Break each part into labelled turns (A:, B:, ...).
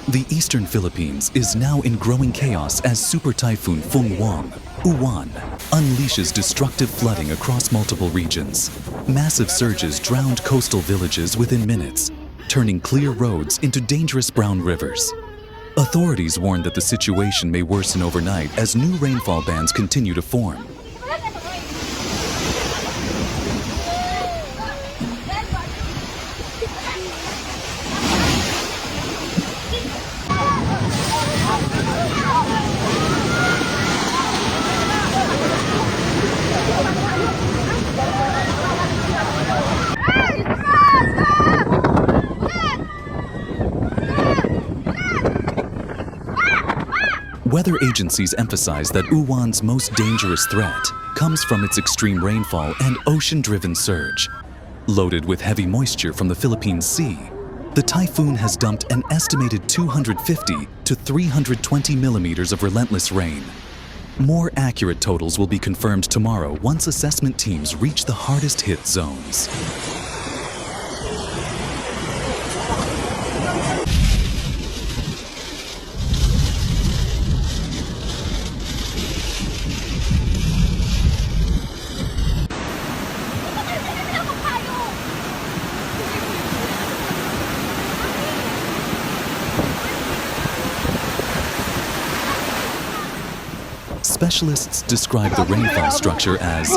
A: The eastern Philippines is now in growing chaos as Super Typhoon Fung-wong, Uwan, unleashes destructive flooding across multiple regions. Massive surges drowned coastal villages within minutes, turning clear roads into dangerous brown rivers. Authorities warn that the situation may worsen overnight as new rainfall bands continue to form. Weather agencies emphasize that Uwan's most dangerous threat comes from its extreme rainfall and ocean-driven surge. Loaded with heavy moisture from the Philippine Sea, the typhoon has dumped an estimated 250 to 320 millimeters of relentless rain. More accurate totals will be confirmed tomorrow once assessment teams reach the hardest-hit zones. Specialists describe the rainfall structure as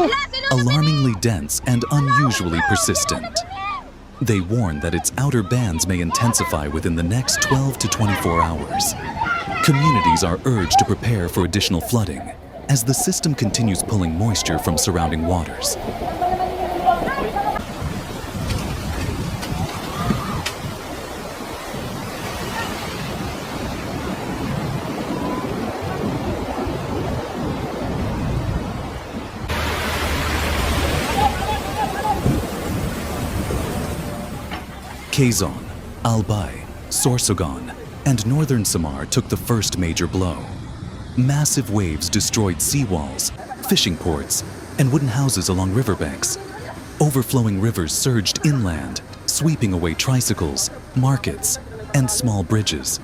A: alarmingly dense and unusually persistent. They warn that its outer bands may intensify within the next 12 to 24 hours. Communities are urged to prepare for additional flooding as the system continues pulling moisture from surrounding waters. Quezon, Albay, Sorsogon, and Northern Samar took the first major blow. Massive waves destroyed seawalls, fishing ports, and wooden houses along riverbanks. Overflowing rivers surged inland, sweeping away tricycles, markets, and small bridges.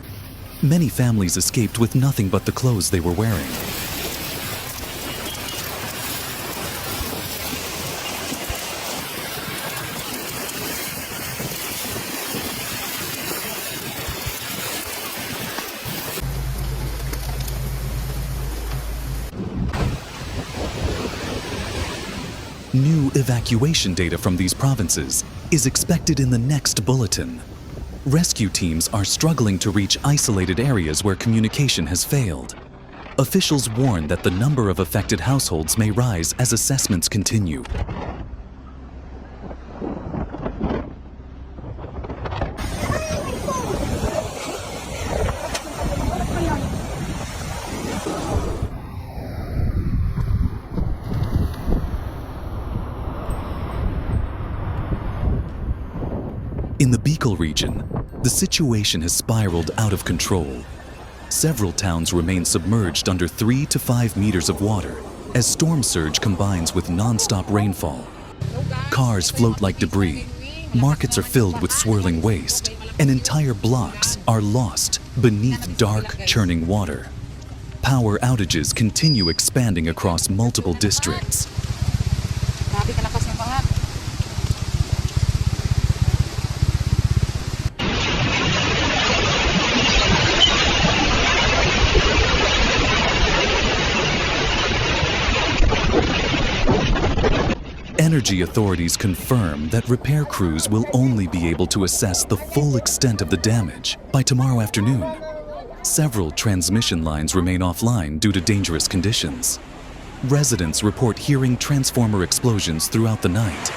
A: Many families escaped with nothing but the clothes they were wearing. New evacuation data from these provinces is expected in the next bulletin. Rescue teams are struggling to reach isolated areas where communication has failed. Officials warn that the number of affected households may rise as assessments continue. In the Bicol Region, the situation has spiraled out of control. Several towns remain submerged under 3 to 5 meters of water as storm surge combines with non-stop rainfall. Cars float like debris, markets are filled with swirling waste, and entire blocks are lost beneath dark, churning water. Power outages continue expanding across multiple districts. Energy authorities confirm that repair crews will only be able to assess the full extent of the damage by tomorrow afternoon. Several transmission lines remain offline due to dangerous conditions. Residents report hearing transformer explosions throughout the night.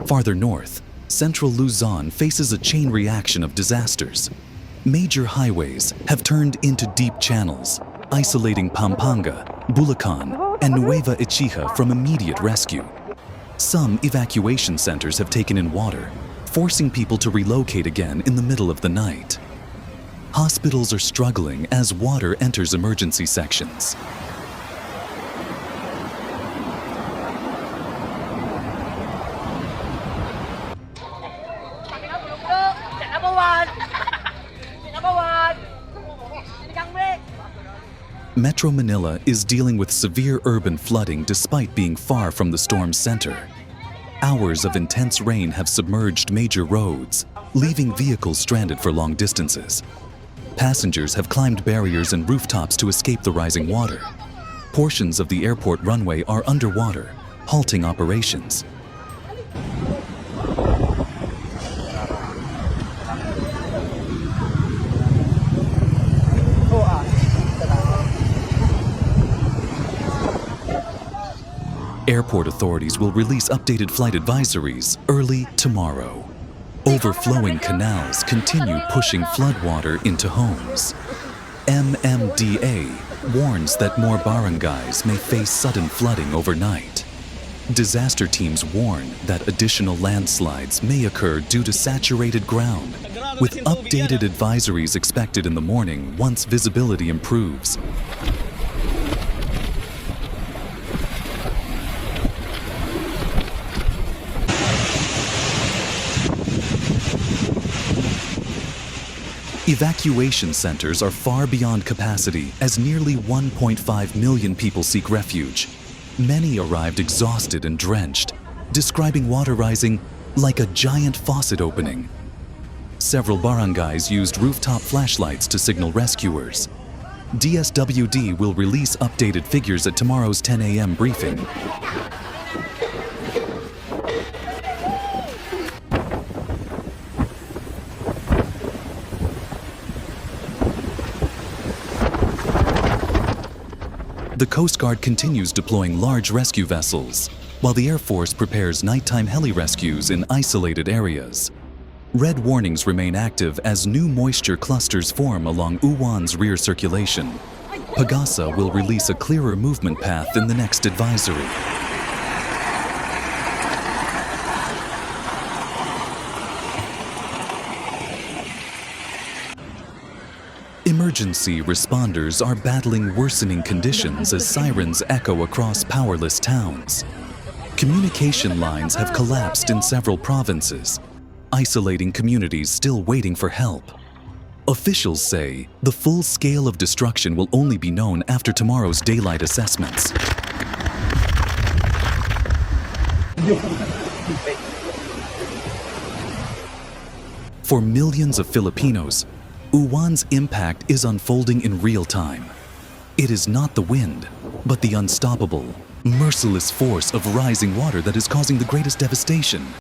A: Farther north, central Luzon faces a chain reaction of disasters. Major highways have turned into deep channels, isolating Pampanga, Bulacan, and Nueva Ecija from immediate rescue. Some evacuation centers have taken in water, forcing people to relocate again in the middle of the night. Hospitals are struggling as water enters emergency sections. Metro Manila is dealing with severe urban flooding despite being far from the storm's center. Hours of intense rain have submerged major roads, leaving vehicles stranded for long distances. Passengers have climbed barriers and rooftops to escape the rising water. Portions of the airport runway are underwater, halting operations. Airport authorities will release updated flight advisories early tomorrow. Overflowing canals continue pushing floodwater into homes. MMDA warns that more barangays may face sudden flooding overnight. Disaster teams warn that additional landslides may occur due to saturated ground, with updated advisories expected in the morning once visibility improves. Evacuation centers are far beyond capacity as nearly 1.5 million people seek refuge. Many arrived exhausted and drenched, describing water rising like a giant faucet opening. Several barangays used rooftop flashlights to signal rescuers. DSWD will release updated figures at tomorrow's 10 a.m. briefing. The Coast Guard continues deploying large rescue vessels, while the Air Force prepares nighttime heli rescues in isolated areas. Red warnings remain active as new moisture clusters form along Uwan's rear circulation. Pagasa will release a clearer movement path in the next advisory. Emergency responders are battling worsening conditions as sirens echo across powerless towns. Communication lines have collapsed in several provinces, isolating communities still waiting for help. Officials say the full scale of destruction will only be known after tomorrow's daylight assessments. For millions of Filipinos, Uwan's impact is unfolding in real time. It is not the wind, but the unstoppable, merciless force of rising water that is causing the greatest devastation.